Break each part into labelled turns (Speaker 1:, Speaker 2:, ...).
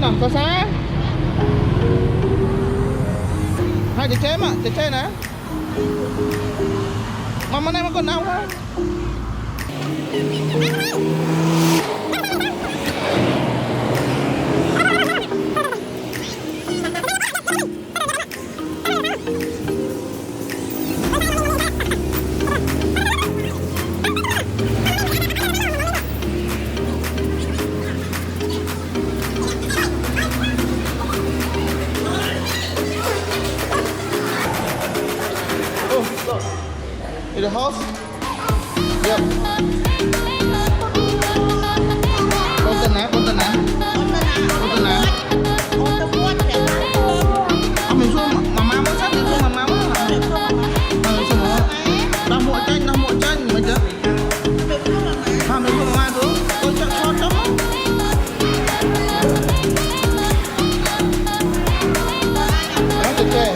Speaker 1: nào có xá hai đứa chế mà đứa chế nè mà này mà còn nào không in the house. Yep. Konten na. Mình xuống mama mới sắp đi xuống mama mới là. Xuống rồi. Đang mua chanh mà chứ. Mình xuống mama xuống. Tôi chắc cho chấm. Đó tuyệt vời.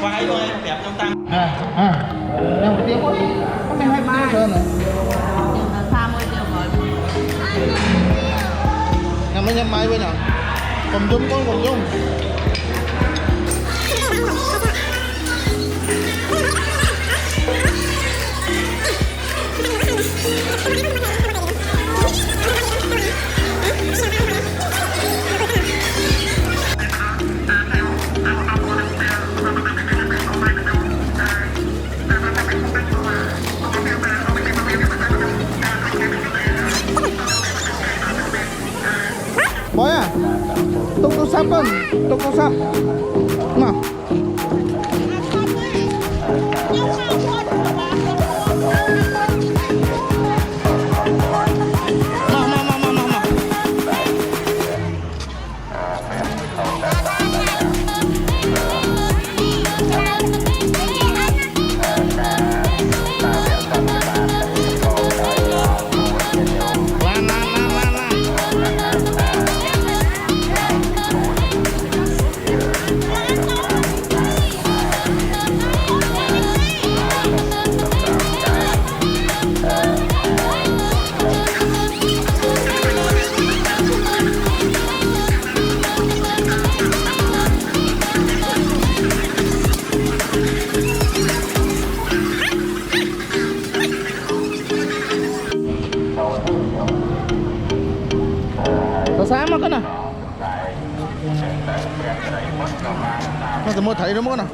Speaker 2: Quay luôn em đẹp trong tăng.
Speaker 1: Đang một tiếng quá. Có cái 23 sơn này.
Speaker 3: 30 giờ rồi.
Speaker 1: Nhà mấy nhâm máy bên nào? Còn dung. Boy à, tung sắp con, tung sắp, mà. Sáng mà con nào nó sẽ mua thấy nó mua nào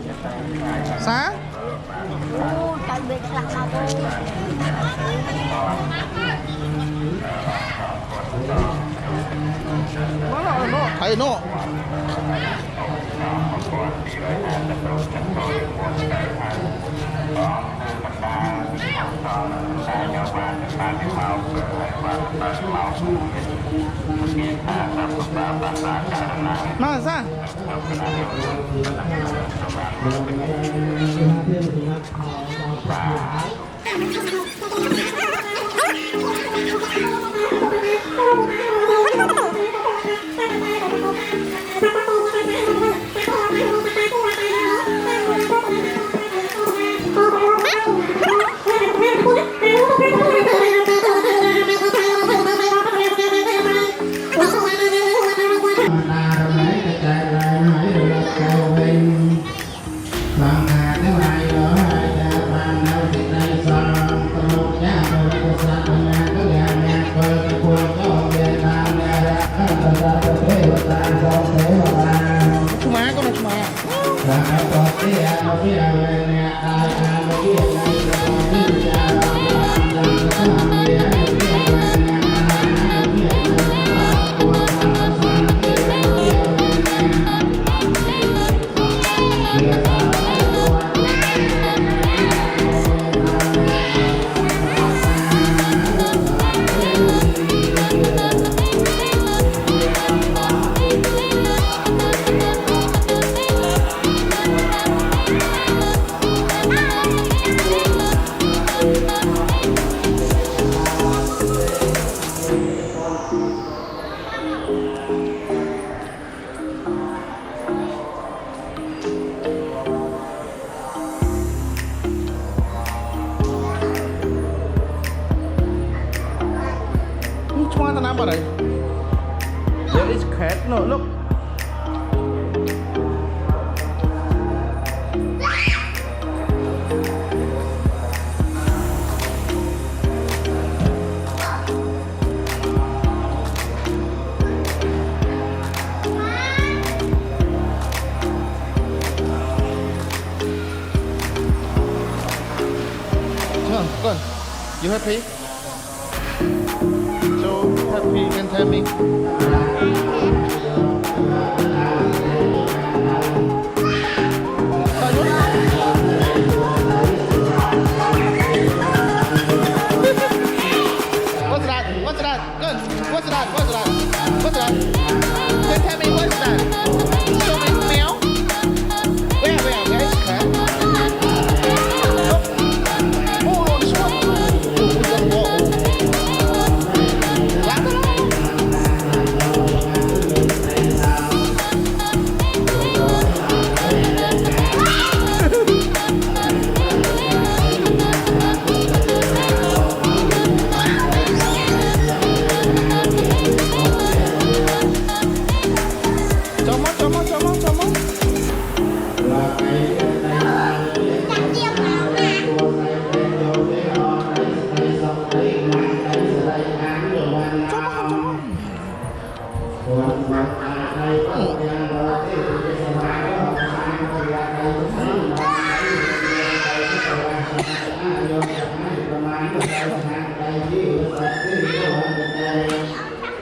Speaker 1: sáng thấy nó mà sao
Speaker 4: bằng hạt cái này đó hai cha ban đâu thì đây sao tôi nhá
Speaker 1: ឈ្មោះតាណាបាត់ហើយ There is cat no look Good. You happy? So happy, you can tell me. What's that? What's that? Good. What's that? What's that? What's that? Can tell me what's that? Show me meow. Where is cat?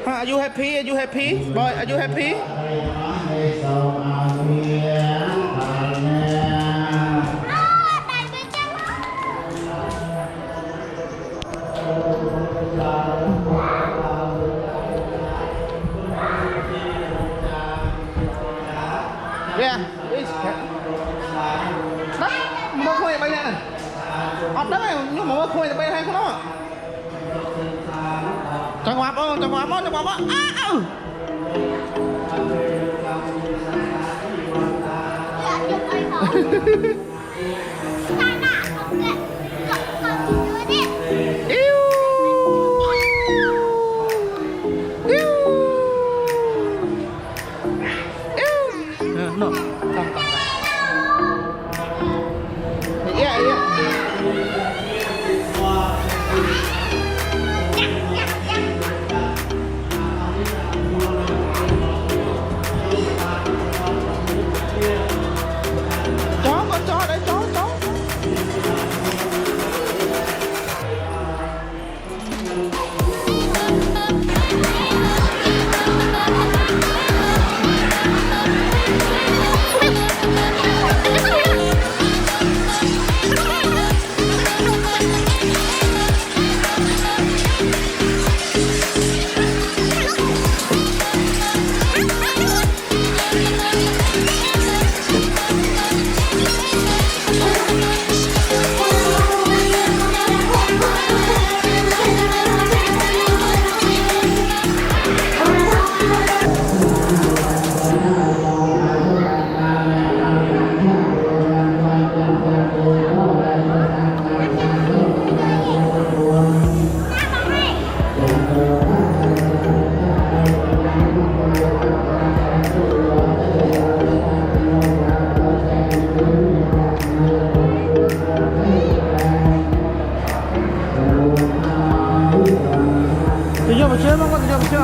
Speaker 1: Are you happy? Are you happy? Boy, are you happy? Yeah, it's cat. Đó, mua khuê bay nè. Ọt đó nhưng mà mua khuê bay hay không đó. Cho ngoạp ơi, cho ngoạp ơi, cho ngoạp ơi. No. Yeah, yeah. Chó đấy, chó.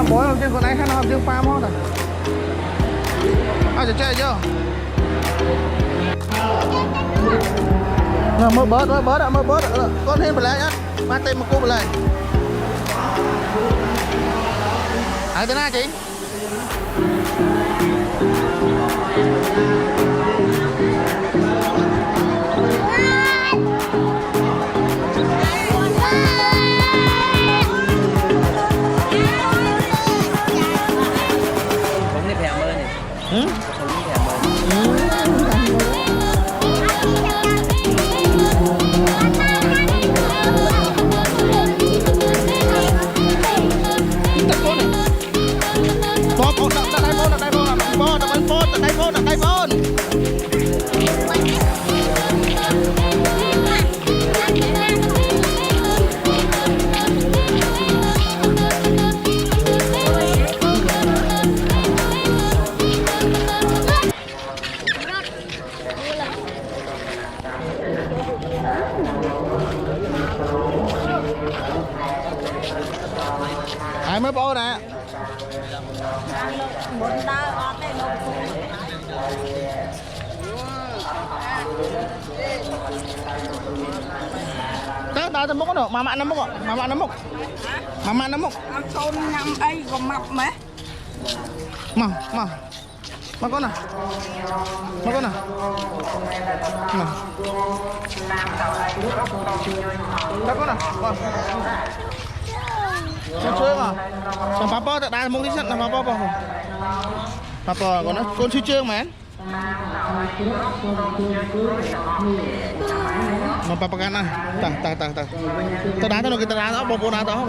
Speaker 1: Bố học trên con này khăn học trên pha mốt à. Chơi chưa? Mơ bớt ạ, con thêm một lại á. Ba tên một cô một lại. Tên nào chị? ai mới bố nè
Speaker 3: muốn ta ở đây nó
Speaker 1: tới tới múc nó mà nó múc mà nó múc
Speaker 3: ăn tôm nhâm ấy còn mập mà
Speaker 1: con nào các con nào chơi mà thằng papa tại đây muốn đi sẵn thằng papa còn nó con chơi mà mà papa kan ah tang tao đá tao kita đá đó bông đá đó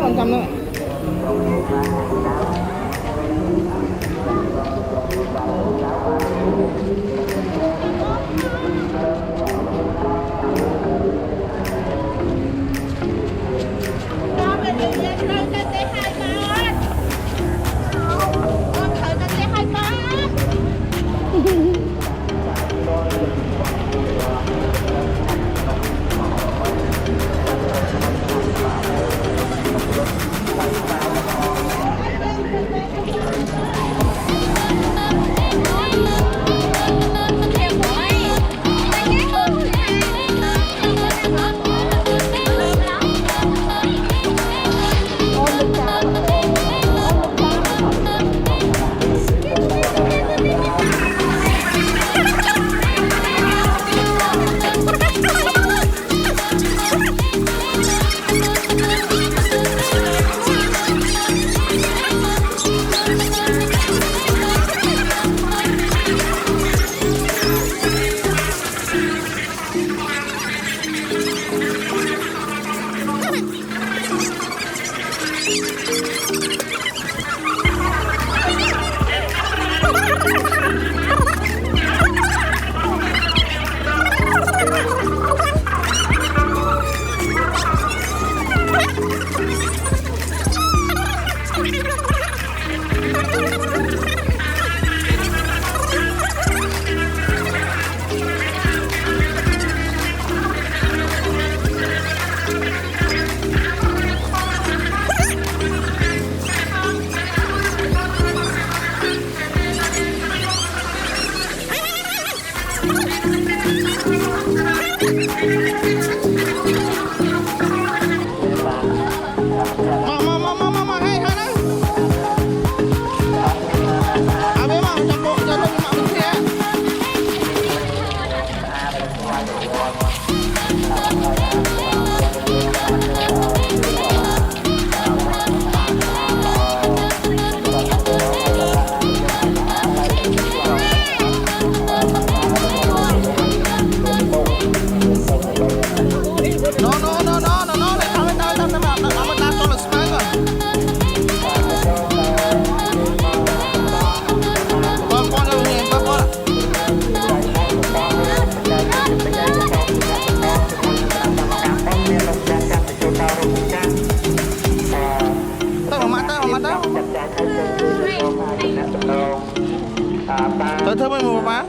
Speaker 1: con trăm nữa Thôi thôi mấy mùa má